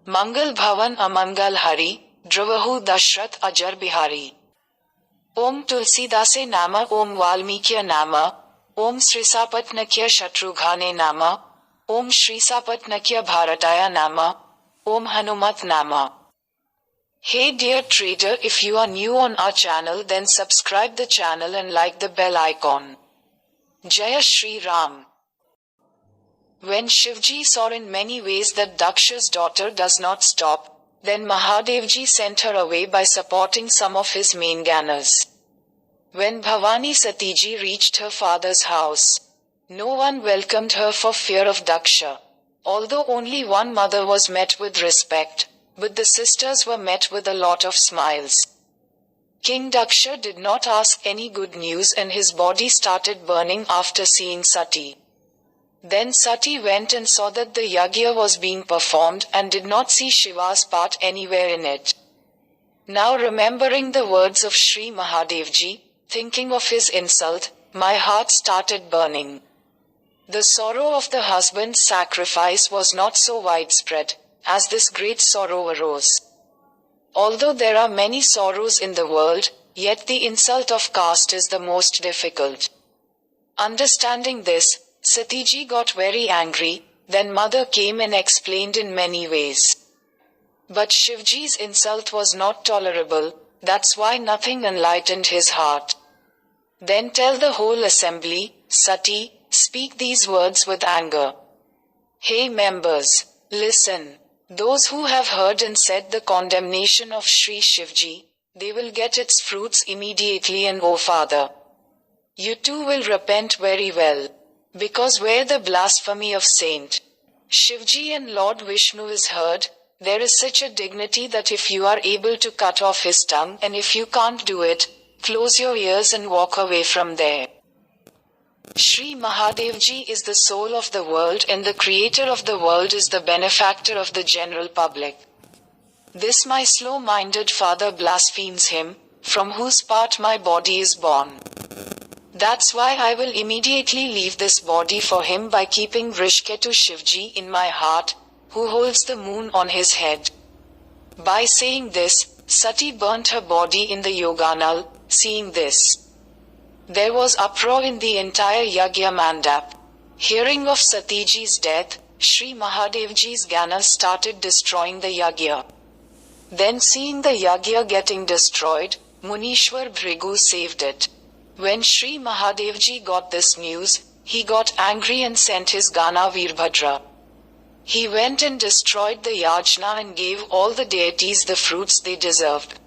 Mangal Bhavan Amangal Hari, Dravahu Dashrath Ajar Bihari. Om Tulsidase Nama, Om Valmikya Nama, Om Srisapatnakya Shatrughane Nama, Om Shrisapatnakya Bharataya Nama, Om Hanumat Nama. Hey dear trader, if you are new on our channel, then subscribe the channel and like the bell icon. Jaya Shri Ram. When Shivji saw in many ways that Daksha's daughter does not stop, then Mahadevji sent her away by supporting some of his main ganas. When Bhavani Satiji reached her father's house, no one welcomed her for fear of Daksha. Although only one mother was met with respect, but the sisters were met with a lot of smiles. King Daksha did not ask any good news and his body started burning after seeing Sati. Then Sati went and saw that the yagya was being performed and did not see Shiva's part anywhere in it. Now remembering the words of Sri Mahadevji, thinking of his insult, my heart started burning. The sorrow of the husband's sacrifice was not so widespread, as this great sorrow arose. Although there are many sorrows in the world, yet the insult of caste is the most difficult. Understanding this, Satiji got very angry, then mother came and explained in many ways. But Shivji's insult was not tolerable, that's why nothing enlightened his heart. Then tell the whole assembly, Sati, speak these words with anger. Hey members, listen. Those who have heard and said the condemnation of Sri Shivji, they will get its fruits immediately, and O Father, you too will repent very well. Because where the blasphemy of Saint Shivji and Lord Vishnu is heard, there is such a dignity that if you are able to cut off his tongue, and if you can't do it, close your ears and walk away from there. Sri Mahadevji is the soul of the world and the creator of the world is the benefactor of the general public. This my slow-minded father blasphemes him, from whose part my body is born. That's why I will immediately leave this body for him by keeping Vrishketu Shivji in my heart, who holds the moon on his head. By saying this, Sati burnt her body in the Yoganal. Seeing this, there was uproar in the entire Yagya Mandap. Hearing of Satiji's death, Sri Mahadevji's Ganas started destroying the Yagya. Then seeing the Yagya getting destroyed, Munishwar Bhrigu saved it. When Sri Mahadevji got this news, he got angry and sent his Gana Veerbhadra. He went and destroyed the Yajna and gave all the deities the fruits they deserved.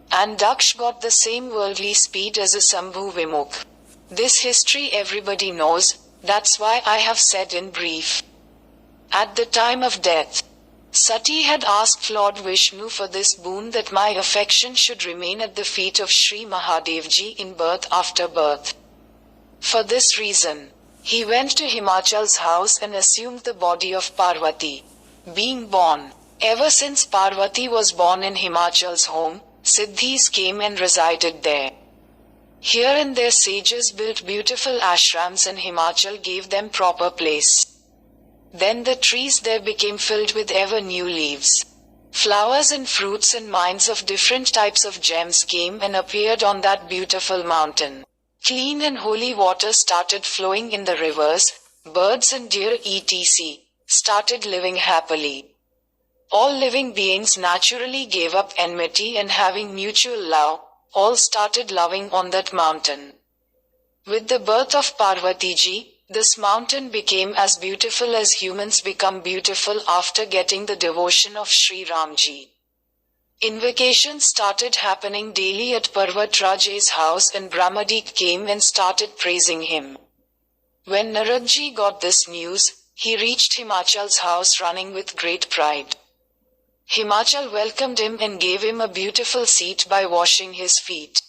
And Daksh got the same worldly speed as a Sambhu Vimukh. This history everybody knows, that's why I have said in brief. At the time of death, Sati had asked Lord Vishnu for this boon, that my affection should remain at the feet of Sri Mahadevji in birth after birth. For this reason, he went to Himachal's house and assumed the body of Parvati. Being born, ever since Parvati was born in Himachal's home, Siddhis came and resided there. Here and there sages built beautiful ashrams and Himachal gave them proper place. Then the trees there became filled with ever new leaves. Flowers and fruits and mines of different types of gems came and appeared on that beautiful mountain. Clean and holy water started flowing in the rivers, birds and deer etc. started living happily. All living beings naturally gave up enmity and having mutual love, all started loving on that mountain. With the birth of Parvatiji, this mountain became as beautiful as humans become beautiful after getting the devotion of Shri Ramji. Invocations started happening daily at Parvatraje's house and Brahmadik came and started praising him. When Naradji got this news, he reached Himachal's house running with great pride. Himachal welcomed him and gave him a beautiful seat by washing his feet.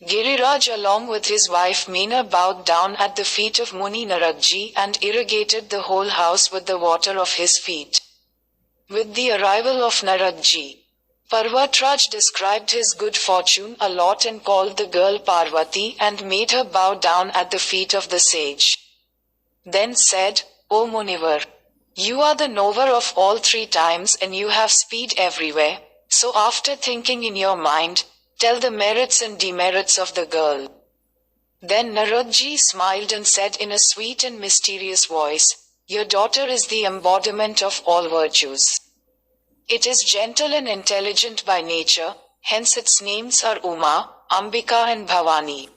Giriraj along with his wife Meena bowed down at the feet of Muni Naradji and irrigated the whole house with the water of his feet. With the arrival of Naradji, Parvatraj described his good fortune a lot and called the girl Parvati and made her bow down at the feet of the sage. Then said, O Munivar, You are the knower of all three times and you have speed everywhere, so after thinking in your mind, tell the merits and demerits of the girl. Then Narodji smiled and said in a sweet and mysterious voice, Your daughter is the embodiment of all virtues. It is gentle and intelligent by nature, hence its names are Uma, Ambika and Bhavani.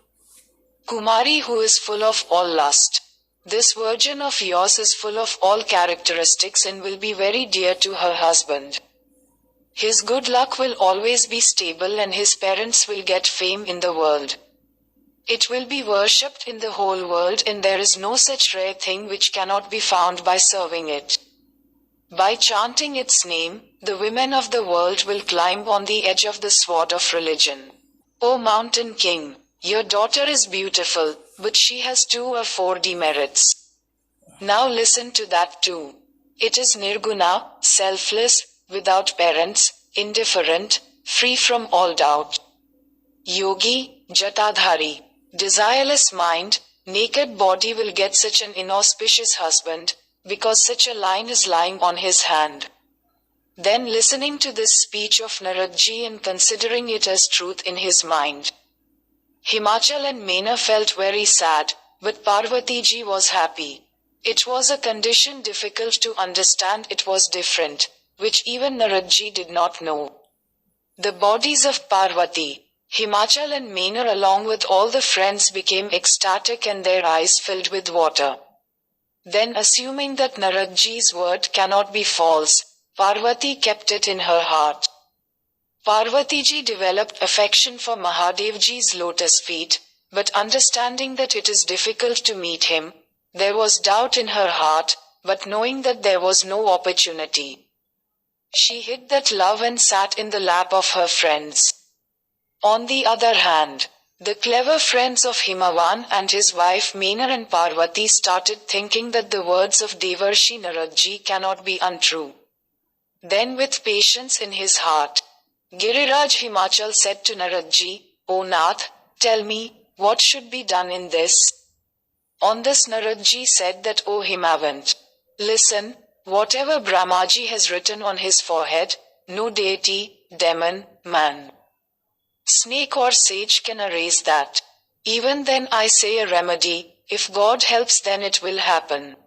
Kumari, who is full of all lust. This virgin of yours is full of all characteristics and will be very dear to her husband. His good luck will always be stable and his parents will get fame in the world. It will be worshipped in the whole world and there is no such rare thing which cannot be found by serving it. By chanting its name, the women of the world will climb on the edge of the sword of religion. O Mountain King, your daughter is beautiful, but she has 2 or 4 demerits. Now listen to that too. It is nirguna, selfless, without parents, indifferent, free from all doubt. Yogi, Jatadhari, desireless mind, naked body will get such an inauspicious husband, because such a line is lying on his hand. Then listening to this speech of Narodji and considering it as truth in his mind, Himachal and Mena felt very sad, but Parvatiji was happy. It was a condition difficult to understand, it was different, which even Narodji did not know. The bodies of Parvati, Himachal and Mena along with all the friends became ecstatic and their eyes filled with water. Then assuming that Narodji's word cannot be false, Parvati kept it in her heart. Parvatiji developed affection for Mahadevji's lotus feet, but understanding that it is difficult to meet him, there was doubt in her heart, but knowing that there was no opportunity, she hid that love and sat in the lap of her friends. On the other hand, the clever friends of Himavan and his wife Mena and Parvati started thinking that the words of Devarshi Narodji cannot be untrue. Then with patience in his heart, Giriraj Himachal said to Narodji, O Nath, tell me, what should be done in this? On this Narodji said that, O Himavant, listen, whatever Brahmaji has written on his forehead, no deity, demon, man, snake or sage can erase that. Even then I say a remedy, if God helps then it will happen.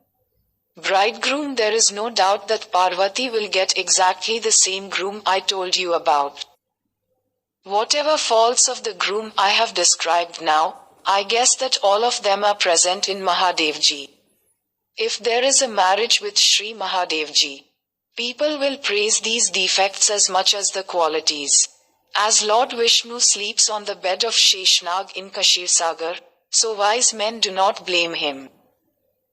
Bridegroom, there is no doubt that Parvati will get exactly the same groom I told you about. Whatever faults of the groom I have described now, I guess that all of them are present in Mahadevji. If there is a marriage with Sri Mahadevji, people will praise these defects as much as the qualities. As Lord Vishnu sleeps on the bed of Sheshnag in Kashirsagar, so wise men do not blame him.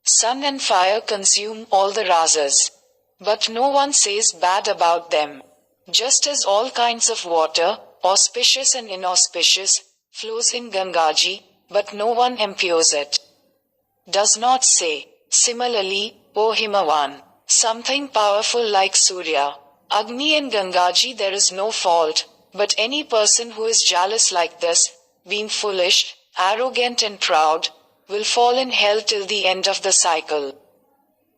Sun and fire consume all the rasas, but no one says bad about them. Just as all kinds of water, auspicious and inauspicious, flows in Gangaji, but no one impures it. Does not say. Similarly, O Himavan, something powerful like Surya, Agni and Gangaji there is no fault, but any person who is jealous like this, being foolish, arrogant and proud, will fall in hell till the end of the cycle.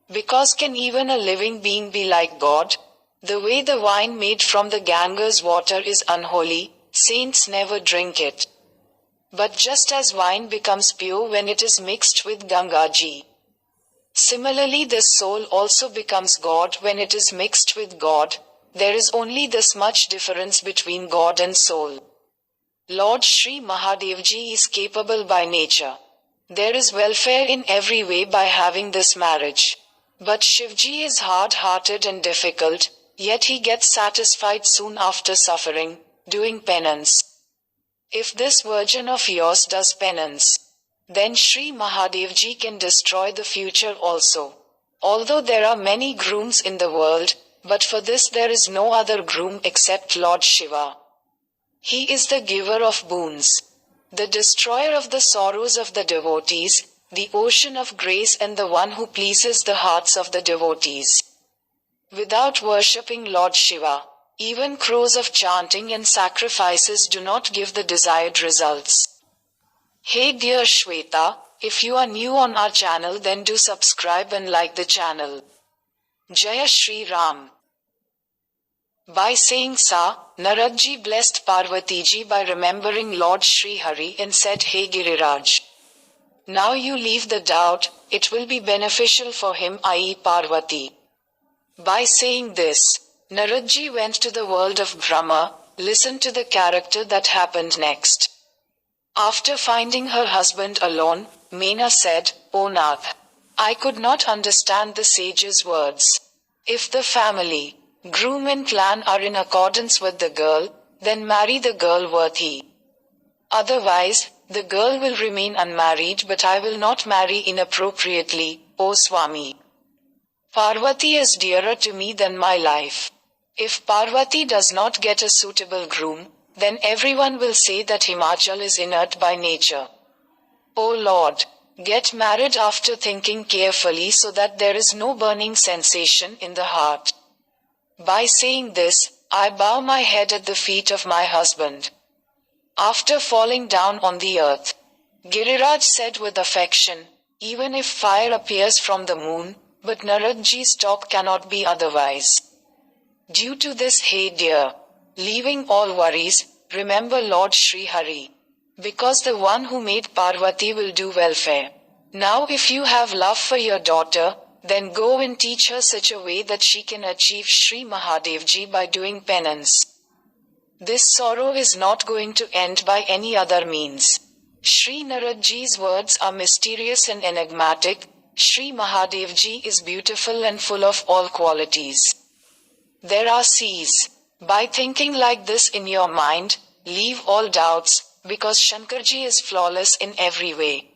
Because can even a living being be like God? The way the wine made from the Ganga's water is unholy, saints never drink it. But just as wine becomes pure when it is mixed with Gangaji, similarly the soul also becomes God when it is mixed with God. There is only this much difference between God and soul. Lord Shri Mahadevji is capable by nature. There is welfare in every way by having this marriage. But Shivji is hard-hearted and difficult, yet he gets satisfied soon after suffering, doing penance. If this virgin of yours does penance, then Shri Mahadevji can destroy the future also. Although there are many grooms in the world, but for this there is no other groom except Lord Shiva. He is the giver of boons, the destroyer of the sorrows of the devotees, the ocean of grace and the one who pleases the hearts of the devotees. Without worshipping Lord Shiva, even crores of chanting and sacrifices do not give the desired results. Hey dear Shweta, if you are new on our channel then do subscribe and like the channel. Jaya Shri Ram. By saying Sa, Naradji blessed Parvatiji by remembering Lord Shri Hari and said, Hey Giriraj. Now you leave the doubt, it will be beneficial for him, i.e. Parvati. By saying this, Naradji went to the world of Brahma, listened to the character that happened next. After finding her husband alone, Meena said, O Nath, I could not understand the sage's words. If the family, groom and clan are in accordance with the girl, then marry the girl worthy. Otherwise, the girl will remain unmarried, but I will not marry inappropriately, O Swami. Parvati is dearer to me than my life. If Parvati does not get a suitable groom, then everyone will say that Himachal is inert by nature. O Lord, get married after thinking carefully so that there is no burning sensation in the heart. By saying this, I bow my head at the feet of my husband. After falling down on the earth, Giriraj said with affection, even if fire appears from the moon, but Naradji's talk cannot be otherwise. Due to this, hey dear, leaving all worries, remember Lord Shri Hari. Because the one who made Parvati will do welfare. Now if you have love for your daughter, then go and teach her such a way that she can achieve Shri Mahadevji by doing penance. This sorrow is not going to end by any other means. Shri Naradji's words are mysterious and enigmatic. Shri Mahadevji is beautiful and full of all qualities. There are seas. By thinking like this in your mind, leave all doubts, because Shankarji is flawless in every way.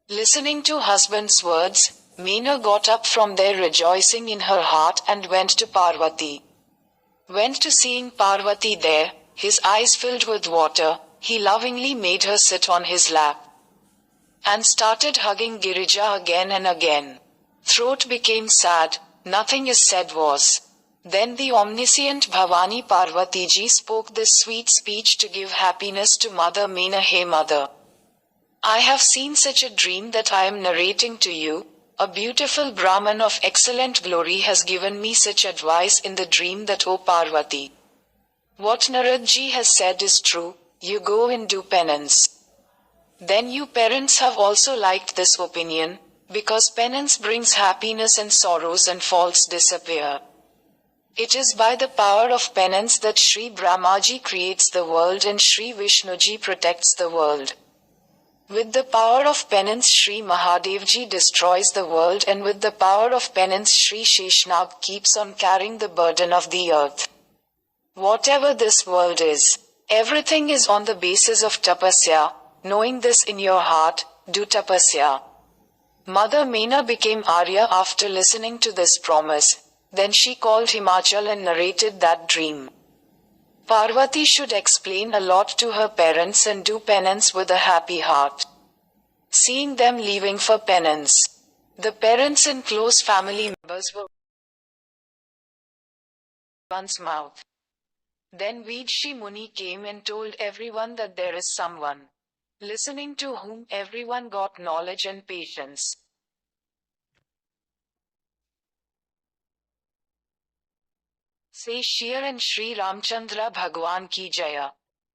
Listening to husband's words, Meena got up from there rejoicing in her heart and went to Parvati. Went to seeing Parvati there, his eyes filled with water, he lovingly made her sit on his lap. And started hugging Girija again and again. Throat became sad, nothing is said was. Then the omniscient Bhavani Parvatiji spoke this sweet speech to give happiness to Mother Meena. Hey Mother, I have seen such a dream that I am narrating to you. A beautiful Brahman of excellent glory has given me such advice in the dream that, O Parvati, what Naradji has said is true, you go and do penance. Then you parents have also liked this opinion, because penance brings happiness and sorrows and faults disappear. It is by the power of penance that Shri Brahmaji creates the world and Shri Vishnuji protects the world. With the power of penance Shri Mahadevji destroys the world, and with the power of penance Shri Sheshnag keeps on carrying the burden of the earth. Whatever this world is, everything is on the basis of tapasya. Knowing this in your heart, do tapasya. Mother Meena became Arya after listening to this promise. Then she called Himachal and narrated that dream. Parvati should explain a lot to her parents and do penance with a happy heart. Seeing them leaving for penance, the parents and close family members were one's mouth. Then Vidshi Muni came and told everyone that there is someone, listening to whom everyone got knowledge and patience. Say Shir and Shri Ramchandra Bhagwan ki Jaya.